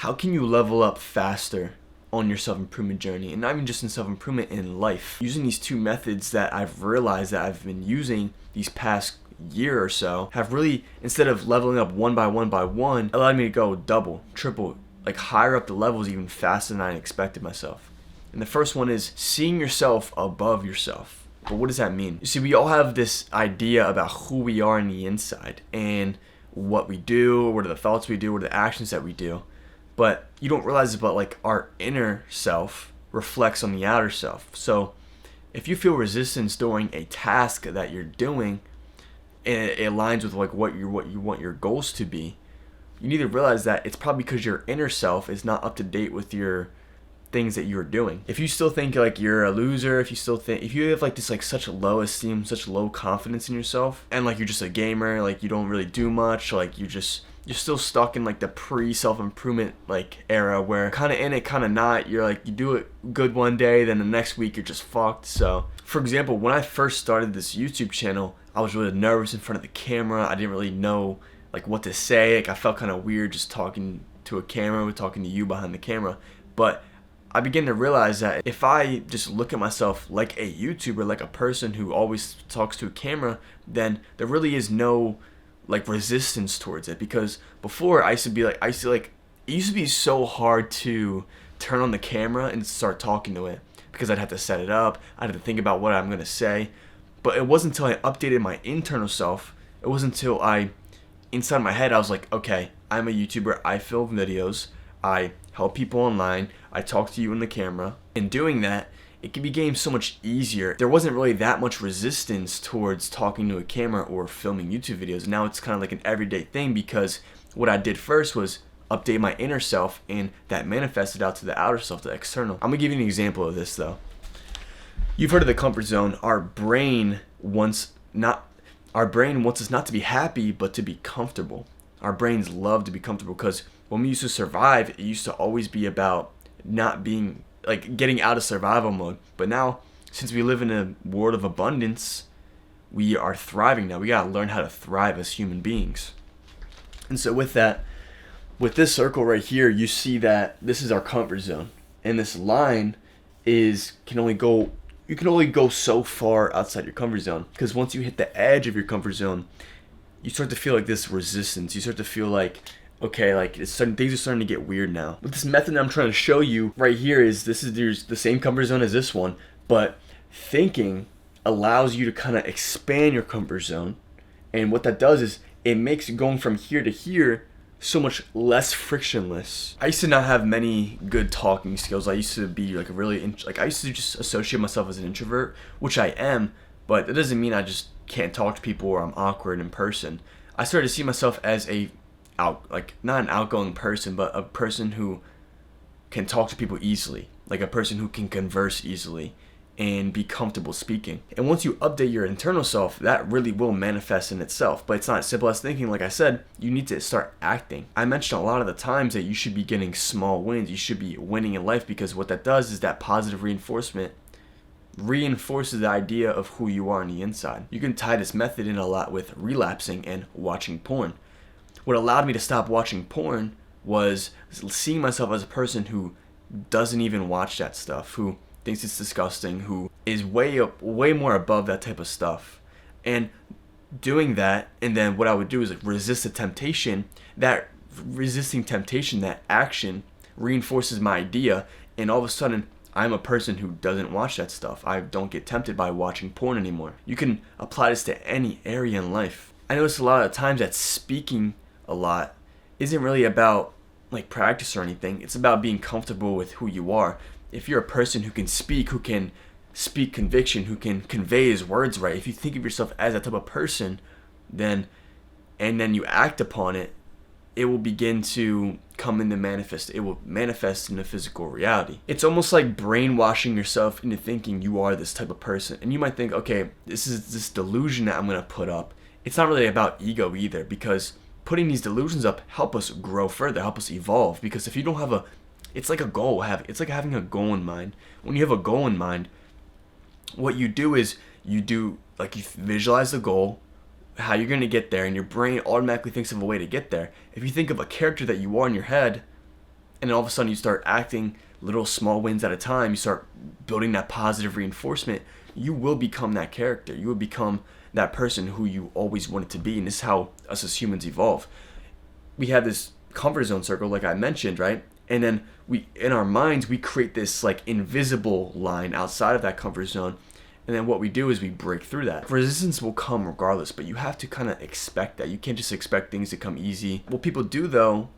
how can you level up faster on your self-improvement journey, and not even just in self-improvement, in life? Using these two methods that I've realized that I've been using these past year or so have really, instead of leveling up one by one, allowed me to go double, triple, like higher up the levels even faster than I expected myself. And the first one is seeing yourself above yourself. But what does that mean? You see, we all have this idea about who we are on the inside and what we do, what are the thoughts we do, what are the actions that we do. But you don't realize about like our inner self reflects on the outer self. So if you feel resistance during a task that you're doing and it aligns with like what you want your goals to be, you need to realize that it's probably because your inner self is not up to date with your things that you're doing. If you still think like you're a loser, if you have like this like such low esteem, such low confidence in yourself, and like you're just a gamer, like you don't really do much, like you're still stuck in like the pre-self-improvement like era where kind of in it, kind of not. You're like, you do it good one day, then the next week you're just fucked. So for example, when I first started this YouTube channel, I was really nervous in front of the camera. I didn't really know like what to say. Like I felt kind of weird just talking to a camera, talking to you behind the camera. But I began to realize that if I just look at myself like a YouTuber, like a person who always talks to a camera, then there really is no like resistance towards it. Because before it used to be so hard to turn on the camera and start talking to it, because I'd have to set it up, I'd have to think about what I'm gonna say. But it wasn't until I updated my internal self, it wasn't until inside my head I was like, okay, I'm a YouTuber, I film videos, I help people online, I talk to you in the camera. In doing that, it became so much easier. There wasn't really that much resistance towards talking to a camera or filming YouTube videos. Now it's kind of like an everyday thing, because what I did first was update my inner self, and that manifested out to the outer self, the external. I'm gonna give you an example of this though. You've heard of the comfort zone. Our brain wants us not to be happy, but to be comfortable. Our brains love to be comfortable, because when we used to survive, it used to always be about not being like getting out of survival mode. But now, since we live in a world of abundance, we are thriving now. We gotta learn how to thrive as human beings. And so with that, with this circle right here, you see that this is our comfort zone, and this line you can only go so far outside your comfort zone, because once you hit the edge of your comfort zone, you start to feel like this resistance. You start to feel like, okay, like things are starting to get weird now. But this method I'm trying to show you right here there's the same comfort zone as this one, but thinking allows you to kind of expand your comfort zone. And what that does is it makes going from here to here so much less frictionless. I used to not have many good talking skills. I used to be like I used to just associate myself as an introvert, which I am, but that doesn't mean I just can't talk to people or I'm awkward in person. I started to see myself as not an outgoing person, but a person who can talk to people easily, like a person who can converse easily and be comfortable speaking. And once you update your internal self, that really will manifest in itself. But it's not as simple as thinking. Like I said, you need to start acting. I mentioned a lot of the times that you should be getting small wins. You should be winning in life, because what that does is that positive reinforcement reinforces the idea of who you are on the inside. You can tie this method in a lot with relapsing and watching porn. What allowed me to stop watching porn was seeing myself as a person who doesn't even watch that stuff, who thinks it's disgusting, who is way more above that type of stuff. And doing that, and then what I would do is like resist the temptation. That resisting temptation, that action reinforces my idea, and all of a sudden I'm a person who doesn't watch that stuff. I don't get tempted by watching porn anymore. You can apply this to any area in life. I notice a lot of times that speaking a lot isn't really about like practice or anything. It's about being comfortable with who you are. If you're a person who can speak conviction, who can convey his words right, if you think of yourself as that type of person, then you act upon it, it will begin to come into manifest. It will manifest in a physical reality. It's almost like brainwashing yourself into thinking you are this type of person. And you might think, okay, this is this delusion that I'm going to put up. It's not really about ego either, because putting these delusions up help us grow further, help us evolve. Because if you don't have it's like a goal. It's like having a goal in mind. When you have a goal in mind, what you do is you visualize the goal, how you're going to get there, and your brain automatically thinks of a way to get there. If you think of a character that you are in your head, and then all of a sudden you start acting little small wins at a time, you start building that positive reinforcement, you will become that character. You will become that person who you always wanted to be. And this is how us as humans evolve. We have this comfort zone circle, like I mentioned, right? And then in our minds, we create this like invisible line outside of that comfort zone. And then what we do is we break through that. Resistance will come regardless, but you have to kind of expect that. You can't just expect things to come easy. What people do though,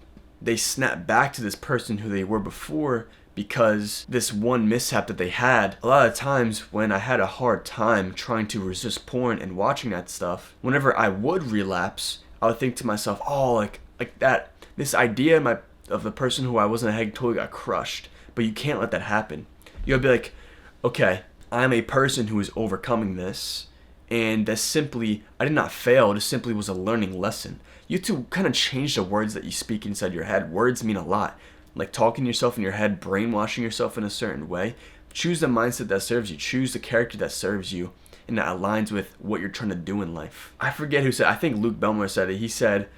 they snap back to this person who they were before because this one mishap that they had. A lot of times when I had a hard time trying to resist porn and watching that stuff, whenever I would relapse, I would think to myself, oh, like that, this idea of the person who I was in a head totally got crushed. But you can't let that happen. You gotta be like, okay, I'm a person who is overcoming this, and that simply, I did not fail, it simply was a learning lesson. You have to kind of change the words that you speak inside your head. Words mean a lot. Like talking to yourself in your head, brainwashing yourself in a certain way. Choose the mindset that serves you. Choose the character that serves you and that aligns with what you're trying to do in life. I forget who said, I think Luke Belmore said it. He said,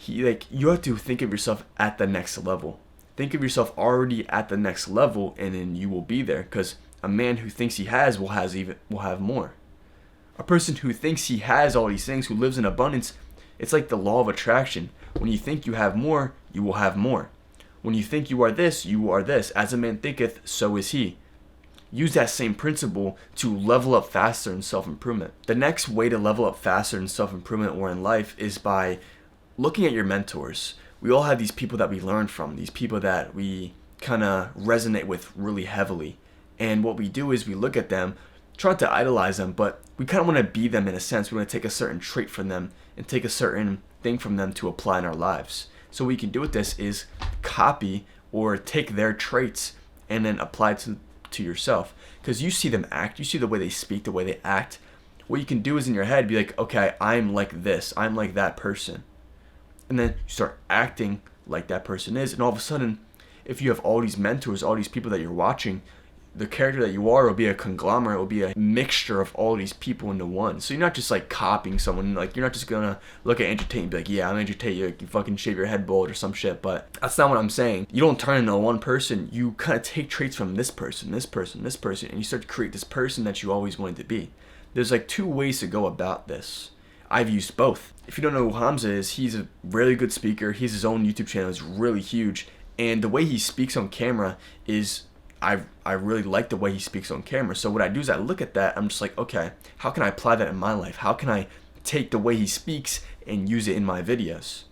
you have to think of yourself at the next level. Think of yourself already at the next level, and then you will be there. Because a man who thinks he has will have more. A person who thinks he has all these things, who lives in abundance, it's like the law of attraction. When you think you have more, you will have more. When you think you are this, you are this. As a man thinketh, so is he. Use that same principle to level up faster in self-improvement. The next way to level up faster in self-improvement or in life is by looking at your mentors. We all have these people that we learn from, these people that we kind of resonate with really heavily. And what we do is we look at them, try to idolize them, but we kind of want to be them in a sense. We want to take a certain trait from them and take a certain thing from them to apply in our lives. So what you can do with this is copy or take their traits and then apply it to yourself. Because you see them act, you see the way they speak, the way they act. What you can do is in your head be like, okay, I'm like this, I'm like that person. And then you start acting like that person is. And all of a sudden, if you have all these mentors, all these people that you're watching, the character that you are will be a conglomerate, will be a mixture of all these people into one. So you're not just like copying someone, like you're not just gonna look at Andrew Tate and be like, yeah, I'm Andrew Tate, you fucking shave your head bald or some shit. But that's not what I'm saying. You don't turn into one person, you kind of take traits from this person, this person, this person, and you start to create this person that you always wanted to be. There's like two ways to go about this. I've used both. If you don't know who Hamza is, he's a really good speaker. He has his own YouTube channel, it's really huge. And the way he speaks on camera is, I really like the way he speaks on camera. So what I do is I look at that, I'm just like, okay, how can I apply that in my life? How can I take the way he speaks and use it in my videos?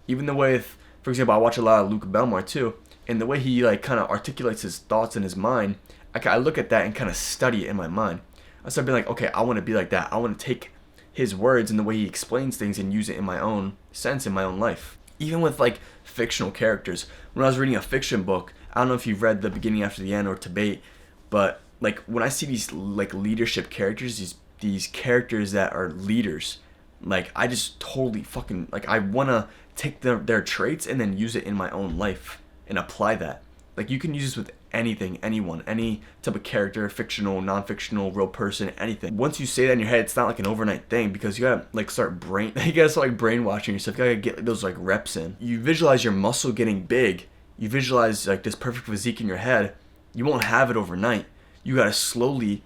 Even the way, for example, I watch a lot of Luke Belmore too, and the way he like kind of articulates his thoughts in his mind, I look at that and kind of study it in my mind. I start being like, okay, I want to be like that. I want to take his words and the way he explains things and use it in my own sense, in my own life. Even with like fictional characters. When I was reading a fiction book, I don't know if you've read The Beginning After the End or Debate, but like when I see these like leadership characters, these characters that are leaders, like I just totally fucking like I wanna take their traits and then use it in my own life and apply that. Like you can use this with anything, anyone, any type of character, fictional, non-fictional, real person, anything. Once you say that in your head, it's not like an overnight thing because you gotta like you gotta start like brainwashing yourself. You gotta get those like reps in. You visualize your muscle getting big. You visualize like this perfect physique in your head. You won't have it overnight. You gotta slowly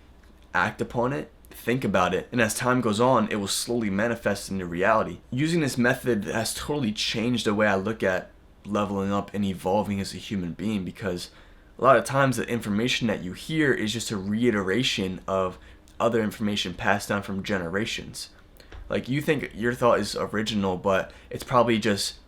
act upon it, think about it, and as time goes on, it will slowly manifest into reality. Using this method has totally changed the way I look at leveling up and evolving as a human being, because a lot of times the information that you hear is just a reiteration of other information passed down from generations. Like you think your thought is original, but it's probably just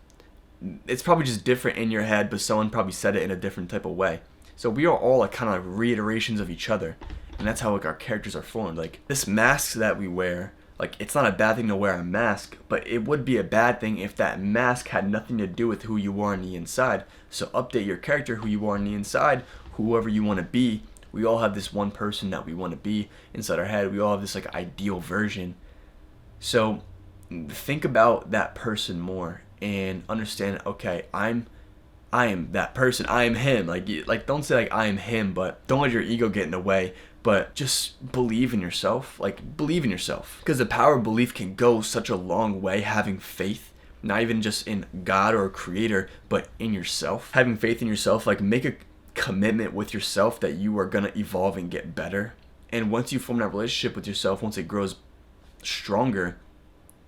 different in your head, but someone probably said it in a different type of way. So we are all like kind of like reiterations of each other, and that's how like our characters are formed. Like this mask that we wear, like it's not a bad thing to wear a mask, but it would be a bad thing if that mask had nothing to do with who you are on the inside. So update your character, who you are on the inside, whoever you want to be. We all have this one person that we want to be inside our head. We all have this like ideal version. So think about that person more and understand, okay, I am that person. I am him. Like don't say like I am him, but don't let your ego get in the way. But just believe in yourself. Like believe in yourself, because the power of belief can go such a long way. Having faith, not even just in God or a creator, but in yourself. Having faith in yourself, like make a commitment with yourself that you are gonna evolve and get better. And once you form that relationship with yourself, once it grows stronger,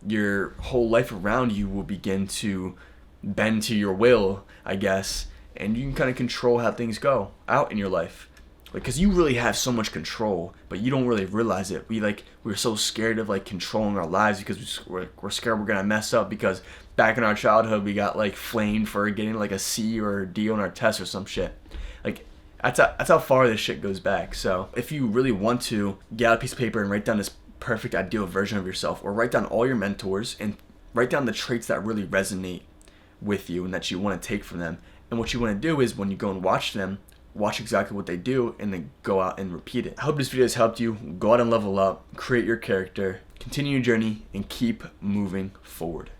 your whole life around you will begin to bend to your will, I guess, and you can kind of control how things go out in your life. Because you really have so much control, but you don't really realize it. We're so scared of like controlling our lives because we're scared we're gonna mess up, because back in our childhood we got like flamed for getting like a C or a D on our test or some shit. Like that's how far this shit goes back. So if you really want to, get out a piece of paper and write down this perfect ideal version of yourself, or write down all your mentors and write down the traits that really resonate with you and that you want to take from them. And what you want to do is when you go and watch them, watch exactly what they do and then go out and repeat it. I hope this video has helped you. Go out and level up, create your character, continue your journey, and keep moving forward.